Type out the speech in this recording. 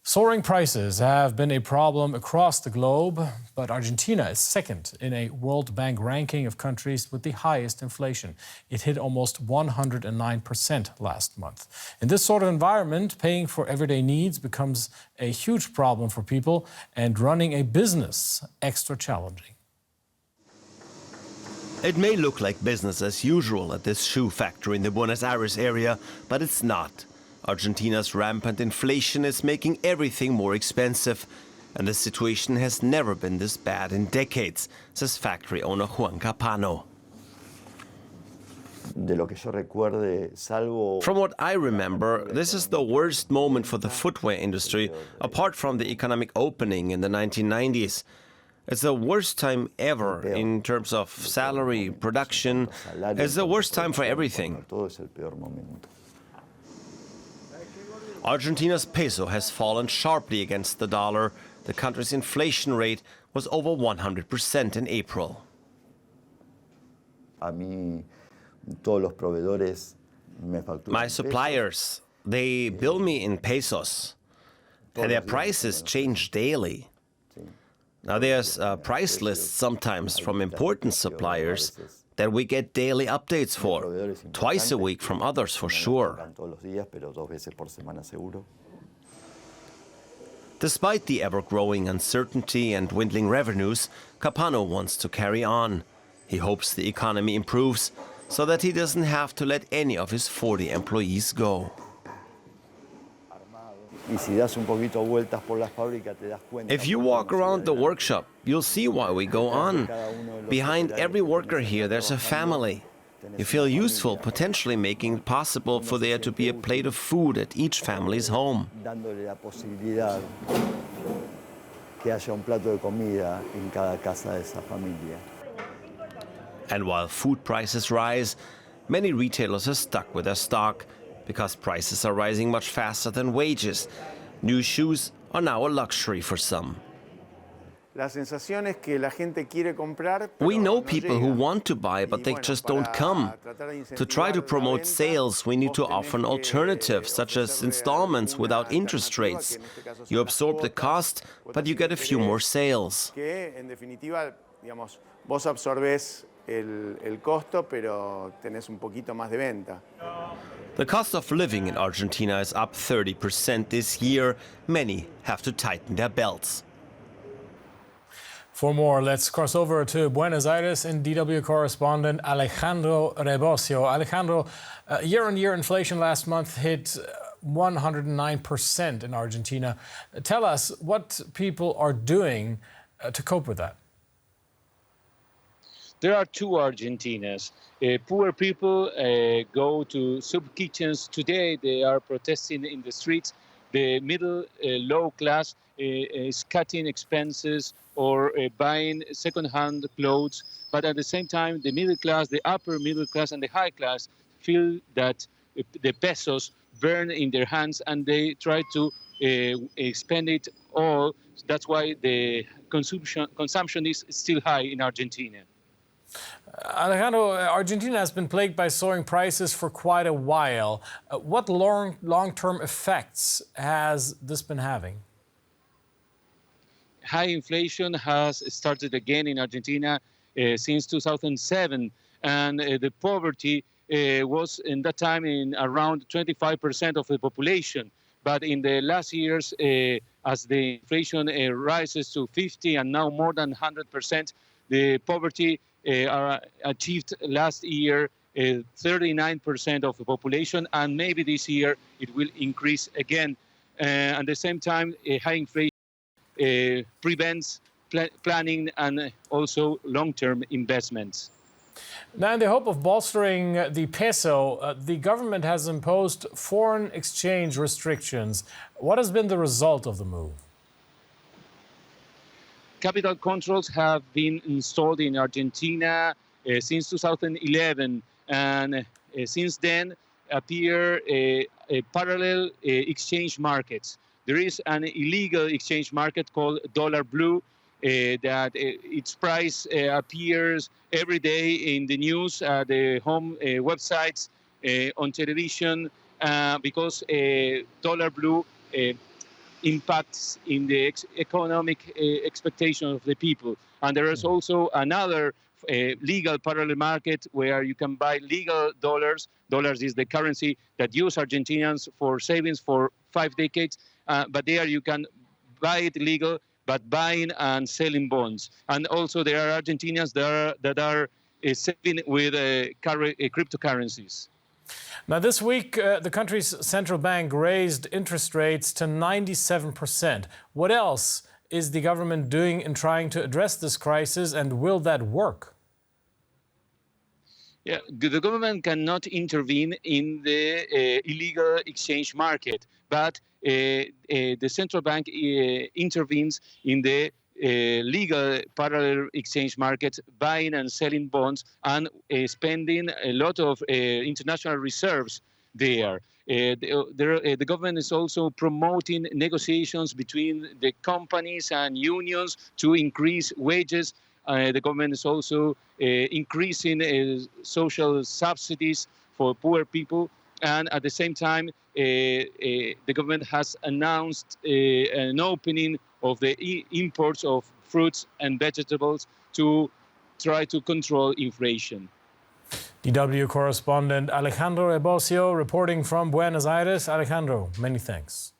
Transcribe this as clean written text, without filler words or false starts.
Soaring prices have been a problem across the globe, but Argentina is second in a World Bank ranking of countries with the highest inflation. It hit almost 109% last month. In this sort of environment, paying for everyday needs becomes a huge problem for people, and running a business extra challenging. It may look like business as usual at this shoe factory in the Buenos Aires area, but it's not. Argentina's rampant inflation is making everything more expensive, and the situation has never been this bad in decades, says factory owner Juan Capano. From what I remember, this is the worst moment for the footwear industry, apart from the economic opening in the 1990s. It's the worst time ever in terms of salary, production. It's the worst time for everything. Argentina's peso has fallen sharply against the dollar. The country's inflation rate was over 100% in April. My suppliers, they bill me in pesos, and their prices change daily. Now there's a price list sometimes from important suppliers that we get daily updates for, twice a week from others for sure. Despite the ever-growing uncertainty and dwindling revenues, Capano wants to carry on. He hopes the economy improves so that he doesn't have to let any of his 40 employees go. If you walk around the workshop, you'll see why we go on. Behind every worker here, there's a family. You feel useful, potentially making it possible for there to be a plate of food at each family's home. And while food prices rise, many retailers are stuck with their stock, because prices are rising much faster than wages. New shoes are now a luxury for some. We know people who want to buy, but they just don't come. To try to promote sales, we need to offer an alternative, such as installments without interest rates. You absorb the cost, but you get a few more sales. The cost of living in Argentina is up 30% this year. Many have to tighten their belts. For more, let's cross over to Buenos Aires and DW correspondent Alejandro Rebosio. Alejandro, year-on-year inflation last month hit 109% in Argentina. Tell us what people are doing to cope with that. There are two Argentinas. Poor people go to soup kitchens. Today they are protesting in the streets. The middle, low class is cutting expenses or buying second-hand clothes. But at the same time, the middle class, the upper middle class and the high class feel that the pesos burn in their hands and they try to spend it all. That's why the consumption is still high in Argentina. Alejandro, Argentina has been plagued by soaring prices for quite a while. What long-term effects has this been having? High inflation has started again in Argentina since 2007, and the poverty was in that time in around 25% of the population. But in the last years, as the inflation rises to 50 and now more than 100%, the poverty achieved last year 39% of the population, and maybe this year it will increase again. At the same time, high inflation prevents planning and also long-term investments. Now, in the hope of bolstering the peso, the government has imposed foreign exchange restrictions. What has been the result of the move? Capital controls have been installed in Argentina since 2011, and since then appear parallel exchange markets. There is an illegal exchange market called Dollar Blue that its price appears every day in the news, the home websites, on television, because Dollar Blue impacts in the economic expectation of the people. And there is also another legal parallel market where you can buy legal dollars. Dollars is the currency that use Argentinians for savings for 5 decades, but there you can buy it legal, but buying and selling bonds. And also there are Argentinians that are saving with cryptocurrencies. Now, this week, the country's central bank raised interest rates to 97%. What else is the government doing in trying to address this crisis, and will that work? Yeah, the government cannot intervene in the illegal exchange market, but the central bank intervenes in the legal parallel exchange markets, buying and selling bonds and spending a lot of international reserves there. The government is also promoting negotiations between the companies and unions to increase wages. The government is also increasing social subsidies for poor people. And at the same time, the government has announced an opening of the imports of fruits and vegetables to try to control inflation. DW correspondent Alejandro Ebosio reporting from Buenos Aires. Alejandro, many thanks.